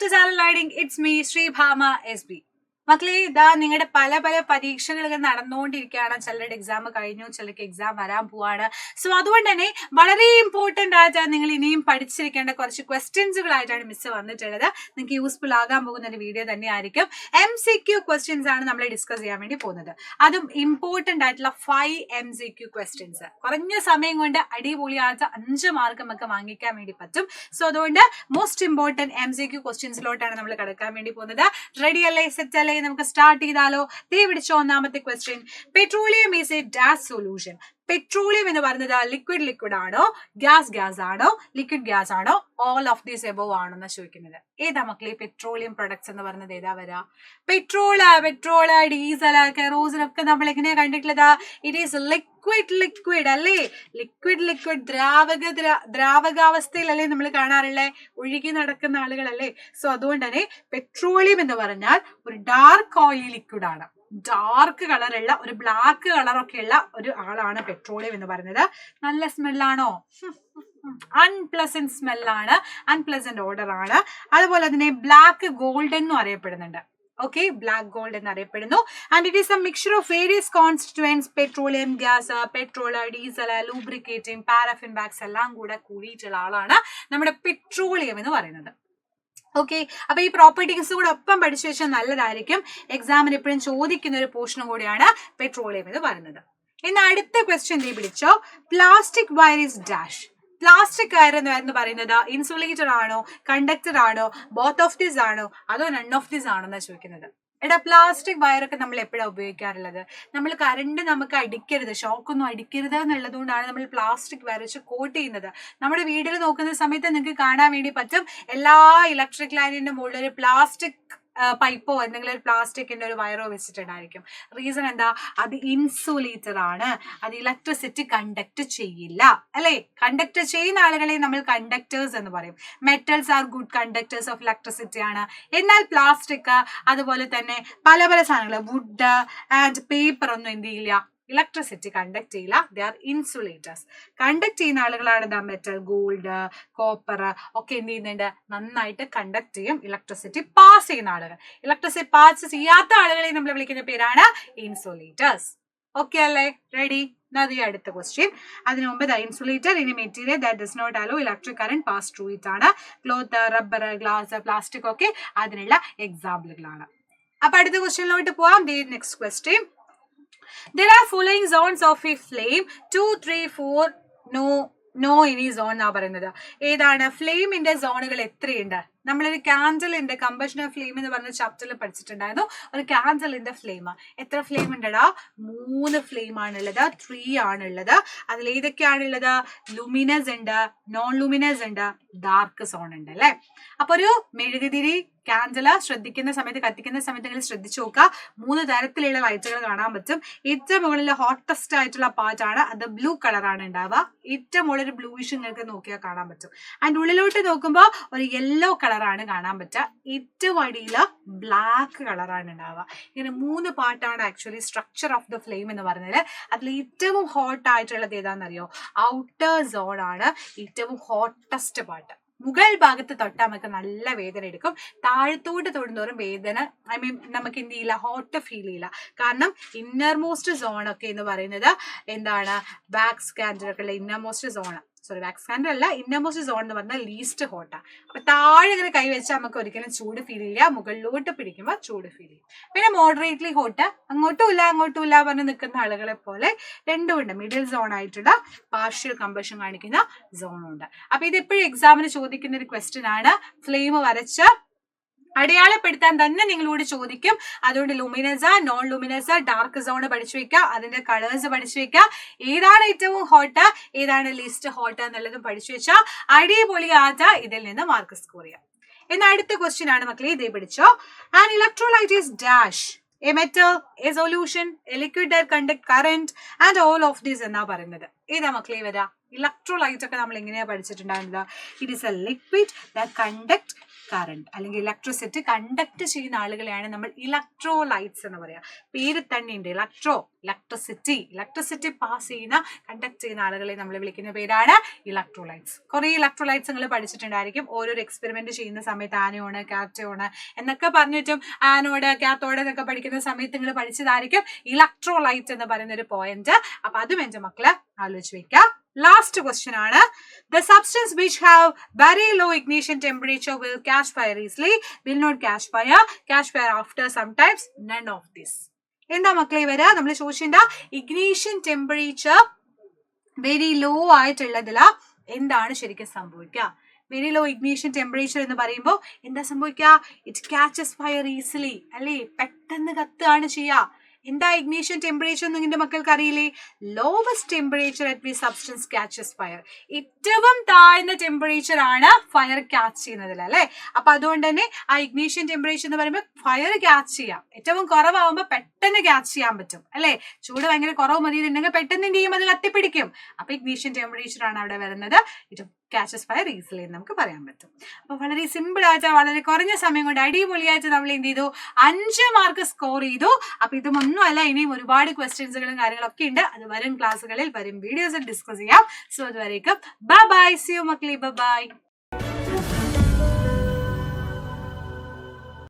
to Talent Lighting. It's me, Sri Bhama SB. മക്കളെ, ഇതാ നിങ്ങളുടെ പല പല പരീക്ഷകൾ നടന്നുകൊണ്ടിരിക്കുകയാണ്. ചിലരുടെ എക്സാം കഴിഞ്ഞു, ചിലർക്ക് എക്സാം വരാൻ പോവാണ്. സോ അതുകൊണ്ട് തന്നെ വളരെ ഇമ്പോർട്ടൻ്റ് ആയിട്ട് നിങ്ങൾ ഇനിയും പഠിച്ചിരിക്കേണ്ട കുറച്ച് ക്വസ്റ്റ്യൻസുകളായിട്ടാണ് മിസ് വന്നിട്ടുള്ളത്. നിങ്ങൾക്ക് യൂസ്ഫുൾ ആകാൻ പോകുന്ന ഒരു വീഡിയോ തന്നെയായിരിക്കും. MCQ ക്വസ്റ്റ്യൻസ് ആണ് നമ്മൾ ഡിസ്കസ് ചെയ്യാൻ വേണ്ടി പോകുന്നത്. അതും ഇമ്പോർട്ടൻ്റ് ആയിട്ടുള്ള 5 MCQ ക്വസ്റ്റ്യൻസ്. കുറഞ്ഞ സമയം കൊണ്ട് അടിപൊളിയായിട്ട് 5 മാർക്ക് നമുക്ക് വാങ്ങിക്കാൻ വേണ്ടി പറ്റും. സോ അതുകൊണ്ട് മോസ്റ്റ് ഇമ്പോർട്ടൻറ്റ് MCQ ക്വസ്റ്റ്യൻസിലോട്ടാണ് നമ്മൾ കിടക്കാൻ വേണ്ടി പോകുന്നത്. റെഡി അല്ലേ? സെറ്റ് അല്ലേ? നമുക്ക് സ്റ്റാർട്ട് ചെയ്താലോ? ദേ പിടിച്ച ഒന്നാമത്തെ question. Petroleum is A dash solution. Petroleum എന്ന് പറയുന്നത് ലിക്വിഡ് ആണോ, ഗ്യാസ് ആണോ, ലിക്വിഡ് ഗ്യാസ് ആണോ, ഓൾ ഓഫ് ദീസ് എബോവ് ആണോ എന്ന് ചോദിക്കുന്നത്. ഏതാ മക്കളെ പെട്രോളിയം പ്രൊഡക്ട്സ് എന്ന് പറയുന്നത്? ഏതാ വരാ? പെട്രോള്, ഡീസൽ, കെറോസിൻ ഒക്കെ നമ്മൾ എങ്ങനെയാ കണ്ടിട്ടുള്ളത്? ഇറ്റ് ഈസ് ലിക്വിഡ് അല്ലേ? ലിക്വിഡ് ദ്രാവകാവസ്ഥയിലല്ലേ നമ്മൾ കാണാറുള്ളേ? ഒഴുകി നടക്കുന്ന ആളുകളല്ലേ? സോ അതുകൊണ്ട് തന്നെ പെട്രോളിയം എന്ന് പറഞ്ഞാൽ ഒരു ഡാർക്ക് ഓയിലി ലിക്വിഡ് ആണ്. ഡാർക്ക് കളറുള്ള ഒരു ബ്ലാക്ക് കളറൊക്കെ ഉള്ള ഒരു ആളാണ് പെട്രോളിയം എന്ന് പറയുന്നത്. നല്ല സ്മെല്ലാണോ? അൺപ്ലസന്റ് സ്മെല്ലാണ്, അൺപ്ലസന്റ് ഓർഡർ ആണ്. അതുപോലെ തന്നെ ബ്ലാക്ക് ഗോൾഡ് എന്നും അറിയപ്പെടുന്നുണ്ട്. ഓക്കെ, ബ്ലാക്ക് ഗോൾഡ് എന്നറിയപ്പെടുന്നു. And it is a mixture of various constituents. Petroleum, gas, petrol, diesel, lubricating, paraffin wax എല്ലാം കൂടെ കൂടിയിട്ടുള്ള ആളാണ് നമ്മുടെ പെട്രോളിയം എന്ന് പറയുന്നത്. ഓക്കെ, അപ്പൊ ഈ പ്രോപ്പർട്ടീസ് കൂടെ ഒപ്പം പഠിച്ചു വെച്ചാൽ നല്ലതായിരിക്കും. എക്സാമിന് എപ്പോഴും ചോദിക്കുന്ന ഒരു പോർഷനും കൂടിയാണ് പെട്രോളിയം എന്ന് പറയുന്നത്. ഇന്ന് അടുത്ത ക്വസ്റ്റ്യൻ നീ പിടിച്ചോ. Plastic wire is dash. Plastic wire എന്ന് പറയുന്നത് ഇൻസുലേറ്റർ ആണോ, കണ്ടക്ടർ ആണോ, ബോത്ത് ഓഫ് ദിസ് ആണോ, അതോ നൺ ഓഫ് ദിസ് ആണോ എന്നാ ചോദിക്കുന്നത്. എടാ, പ്ലാസ്റ്റിക് വയറൊക്കെ നമ്മൾ എപ്പോഴാണ് ഉപയോഗിക്കാറുള്ളത്? നമ്മൾ കറണ്ട് നമുക്ക് അടിക്കരുത്, ഷോക്കൊന്നും അടിക്കരുത് എന്നുള്ളത് കൊണ്ടാണ് നമ്മൾ പ്ലാസ്റ്റിക് വയർ വെച്ച് കോട്ട് ചെയ്യുന്നത്. നമ്മുടെ വീട്ടിൽ നോക്കുന്ന സമയത്ത് നിങ്ങൾക്ക് കാണാൻ വേണ്ടി പറ്റും, എല്ലാ ഇലക്ട്രിക് ലൈനിന്റെ മുകളിൽ ഒരു പ്ലാസ്റ്റിക് പൈപ്പോ എന്തെങ്കിലും ഒരു പ്ലാസ്റ്റിക്കിന്റെ ഒരു വയറോ വെച്ചിട്ടുണ്ടായിരിക്കും. റീസൺ എന്താ? അത് ഇൻസുലേറ്റർ ആണ്. അത് ഇലക്ട്രിസിറ്റി കണ്ടക്ട് ചെയ്യില്ല അല്ലെ? കണ്ടക്ട് ചെയ്യുന്ന ആളുകളെ നമ്മൾ കണ്ടക്ടേഴ്സ് എന്ന് പറയും. Metals are good conductors of electricity ആണ്. എന്നാൽ പ്ലാസ്റ്റിക് അതുപോലെ തന്നെ പല പല സാധനങ്ങൾ, വുഡ് ആൻഡ് പേപ്പർ ഒന്നും എന്ത് ചെയ്യില്ല, ഇലക്ട്രിസിറ്റി കണ്ടക്ട് ചെയ്യില്ല. They are insulators. കണ്ടക്ട് ചെയ്യുന്ന ആളുകളാണ് എന്താ? മെറ്റൽ, ഗോൾഡ്, കോപ്പർ ഒക്കെ എന്ത് ചെയ്യുന്നുണ്ട്? നന്നായിട്ട് കണ്ടക്ട് ചെയ്യും. ഇലക്ട്രിസിറ്റി പാസ് ചെയ്യുന്ന ആളുകൾ. ഇലക്ട്രിസിറ്റി പാസ് ചെയ്യാത്ത ആളുകളെ നമ്മൾ വിളിക്കുന്ന പേരാണ് ഇൻസുലേറ്റേഴ്സ്. ഓക്കെ അല്ലേ? റെഡി? അത് അടുത്ത ക്വസ്റ്റ്യൻ. അതിനു മുമ്പ് ദ ഇൻസുലേറ്റർ ഇനി material that does not allow electric current pass through it ആണ്. ക്ലോത്ത്, റബ്ബർ, ഗ്ലാസ്, പ്ലാസ്റ്റിക് ഒക്കെ അതിനുള്ള എക്സാമ്പിളുകളാണ്. അപ്പൊ അടുത്ത ക്വസ്റ്റ്യനിലോട്ട് പോവാം. Next question. There are following zones of a flame. 2, 3, 4 no ഇനി സോൺ എന്നാ പറയുന്നത്. ഏതാണ്? ഫ്ലെയിമിന്റെ സോണുകൾ എത്രയുണ്ട്? നമ്മളൊരു ക്യാൻഡലിന്റെ കമ്പഷൻ ഓഫ് ഫ്ലെയിം എന്ന് പറഞ്ഞ ചാപ്റ്ററിൽ പഠിച്ചിട്ടുണ്ടായിരുന്നു. ഒരു ക്യാൻഡലിന്റെ ഫ്ലെയിം എത്ര ഫ്ലെയിം ഉണ്ടടാ? 3 ഫ്ലെയിം ആണുള്ളത്, 3 ആണുള്ളത്. അതിൽ ഏതൊക്കെയാണുള്ളത്? ലുമിനസ് ഉണ്ട്, നോൺ ലുമിനസ് ഉണ്ട്, ഡാർക്ക് സോൺ ഉണ്ട് അല്ലെ? അപ്പൊ ഒരു മെഴുകുതിരി ക്യാൻഡല ശ്രദ്ധിക്കുന്ന സമയത്ത്, കത്തിക്കുന്ന സമയത്ത് നിങ്ങൾ ശ്രദ്ധിച്ചു നോക്കുക. 3 തരത്തിലുള്ള ലൈറ്റുകൾ കാണാൻ പറ്റും. ഏറ്റവും മുകളിൽ ഹോട്ടസ്റ്റ് ആയിട്ടുള്ള പാർട്ടാണ്, അത് ബ്ലൂ കളറാണ് ഉണ്ടാവുക. ഏറ്റവും മുകളിൽ ഒരു ബ്ലൂയിഷ് നിങ്ങൾക്ക് നോക്കിയാൽ കാണാൻ പറ്റും. അതിന്റെ ഉള്ളിലോട്ട് നോക്കുമ്പോൾ ഒരു യെല്ലോ കളറാണ് കാണാൻ പറ്റുക. ഏറ്റവും അടിയിൽ ബ്ലാക്ക് കളറാണ് ഉണ്ടാവുക. ഇങ്ങനെ 3 പാർട്ടാണ് actually structure of the flame എന്ന് പറഞ്ഞാൽ. അതിൽ ഏറ്റവും ഹോട്ട് ആയിട്ടുള്ളത് ഏതാണെന്നറിയോ? ഔട്ടർ സോൺ ആണ് ഏറ്റവും ഹോട്ടസ്റ്റ് പാർട്ട്. മുകൾ ഭാഗത്ത് തൊട്ടാൽ നമുക്ക് നല്ല വേദന എടുക്കും. താഴത്തോട്ട് തൊടുന്നോറും വേദന നമുക്ക് എന്ത് ചെയ്യില്ല, ഹോട്ട് ഫീൽ ചെയ്യില്ല. കാരണം ഇന്നർ മോസ്റ്റ് സോൺ ഒക്കെ എന്ന് പറയുന്നത് എന്താണ്? വാക്സ് ക്യാൻഡലൊക്കെ ഉള്ള inner most zone, sorry wax candle അല്ല, ഇന്നർ മോസ്റ്റ് സോൺ എന്ന് പറഞ്ഞാൽ ലീസ്റ്റ് ഹോട്ടാ. അപ്പൊ താഴെ ഇങ്ങനെ കൈവച്ചാൽ നമുക്ക് ഒരിക്കലും ചൂട് ഫീൽ ചെയ്യില്ല, മുകളിലോട്ട് പിടിക്കുമ്പോൾ ചൂട് ഫീൽ ചെയ്യും. പിന്നെ മോഡറേറ്റ്ലി ഹോട്ട്, അങ്ങോട്ടും ഇല്ല പറഞ്ഞ് നിൽക്കുന്ന ആളുകളെ പോലെ രണ്ടും ഉണ്ട്. മിഡിൽ സോൺ ആയിട്ടുള്ള പാർഷ്യൽ കമ്പഷൻ കാണിക്കുന്ന സോണും ഉണ്ട്. അപ്പൊ ഇത് എപ്പോഴും എക്സാമിന് ചോദിക്കുന്ന ഒരു ക്വസ്റ്റ്യൻ ആണ്. ഫ്ലെയിം വരച്ച് അടയാളപ്പെടുത്താൻ തന്നെ നിങ്ങളോട് ചോദിക്കും. അതുകൊണ്ട് ലുമിനസ, നോൺ ലുമിനസ, ഡാർക്ക് സോൺ പഠിച്ചു വെക്കുക, അതിന്റെ കളേഴ്സ് പഠിച്ചു വെക്കുക. ഏതാണ് ഏറ്റവും ഹോട്ട്, ഏതാണ് ലീസ്റ്റ് ഹോട്ട് എന്നുള്ളതും പഠിച്ചു വെച്ചാൽ അടിപൊളിയാത്ത ഇതിൽ നിന്ന് മാർക്ക് സ്കോർ ചെയ്യാം. എന്നാൽ അടുത്ത ക്വസ്റ്റ്യൻ ആണ് മക്കളെ, ഇതേ പിടിച്ചോ. An electrolyte is dash a metal, a solution, a liquid that conduct current and all of this എന്നാ പറയുന്നത്. ഏതാ മക്കളെ വരാ? ഇലക്ട്രോലൈറ്റ് ഒക്കെ നമ്മൾ എങ്ങനെയാ പഠിച്ചിട്ടുണ്ടായിരുന്നത്? It is a liquid that conduct current അല്ലെങ്കിൽ ഇലക്ട്രിസിറ്റി കണ്ടക്ട് ചെയ്യുന്ന ആളുകളെയാണ് നമ്മൾ ഇലക്ട്രോലൈറ്റ്സ് എന്ന് പറയാം. പേര് തന്നെ ഉണ്ട് ഇലക്ട്രിസിറ്റി പാസ് ചെയ്യുന്ന കണ്ടക്ട് ചെയ്യുന്ന ആളുകളെ നമ്മൾ വിളിക്കുന്ന പേരാണ് ഇലക്ട്രോലൈറ്റ്സ്. കുറെ ഇലക്ട്രോലൈറ്റ്സ് നിങ്ങൾ പഠിച്ചിട്ടുണ്ടായിരിക്കും. ഓരോരോ എക്സ്പെരിമെന്റ് ചെയ്യുന്ന സമയത്ത് ആനോണ് കാറ്റോണ് എന്നൊക്കെ പറഞ്ഞിട്ടും ആനോഡ് കാത്തോഡ് എന്നൊക്കെ പഠിക്കുന്ന സമയത്ത് നിങ്ങൾ പഠിച്ചതായിരിക്കും ഇലക്ട്രോലൈറ്റ് എന്ന് പറയുന്ന ഒരു പോയിന്റ്. അപ്പൊ അതും എന്റെ മക്കള് ആലോചിച്ച് വെക്കാം. ലാസ്റ്റ് ക്വസ്റ്റ്യൻ ആണ്, the substance which have very low ignition temperature will catch fire easily, will not catch fire after sometimes, none of this. എന്താ മക്കളെ ഇവര് നമ്മൾ ചോദിച്ചിട്ടുണ്ട്, ഇഗ്നീഷൻ ടെമ്പറേച്ചർ വെരി ലോ ആയിട്ടുള്ളതില് എന്താണ് ശരിക്കും സംഭവിക്കുക? വെരി ലോ ഇഗ്നീഷൻ ടെമ്പറേച്ചർ എന്ന് പറയുമ്പോൾ എന്താ സംഭവിക്കുക? ഇറ്റ് കാച്ചസ് ഫയർ ഈസിലി അല്ലേ, പെട്ടെന്ന് കത്തുകയാണ് ചെയ്യുക. എന്താ ഇഗ്നീഷൻ ടെമ്പറേച്ചർ എന്ന് നിന്റെ മക്കൾക്ക് അറിയില്ലേ? Lowest temperature at which substance catches fire. ഏറ്റവും താഴ്ന്ന ടെമ്പറേച്ചർ ആണ് ഫയർ ക്യാച്ച് ചെയ്യുന്നതിൽ അല്ലെ. അപ്പൊ അതുകൊണ്ട് തന്നെ ആ ഇഗ്നീഷൻ ടെമ്പറേച്ചർ എന്ന് പറയുമ്പോൾ ഫയർ ക്യാച്ച് ചെയ്യാം. ഏറ്റവും കുറവാകുമ്പോൾ പെട്ടെന്ന് ക്യാച്ച് ചെയ്യാൻ പറ്റും അല്ലെ. ചൂട് ഭയങ്കര കുറവ് മതിയെന്നുണ്ടെങ്കിൽ പെട്ടെന്ന് എന്ത് ചെയ്യും? അത് കത്തിപ്പിടിക്കും. അപ്പൊ ഇഗ്നീഷൻ ടെമ്പറേച്ചർ ആണ് അവിടെ വരുന്നത്. ഇറ്റ് കാച്ചസ് ഫയർ ഈസിലി എന്ന് നമുക്ക് പറയാൻ പറ്റും. അപ്പൊ വളരെ സിമ്പിൾ ആയിട്ട് വളരെ കുറഞ്ഞ സമയം കൊണ്ട് അടിപൊളിയായിട്ട് നമ്മൾ എന്ത് ചെയ്തു? 5 മാർക്ക് സ്കോർ ചെയ്തു. അപ്പൊ ഇതൊന്നുമല്ല, ഇനിയും ഒരുപാട് ക്വസ്റ്റ്യൻസുകളും കാര്യങ്ങളൊക്കെ ഉണ്ട്. അത് വരും ക്ലാസ്സുകളിൽ വരും വീഡിയോസിൽ ഡിസ്കസ് ചെയ്യാം. സോ അതുവരേക്കും ബൈ ബൈ, സി യു മക്കളി, ബൈ ബൈ.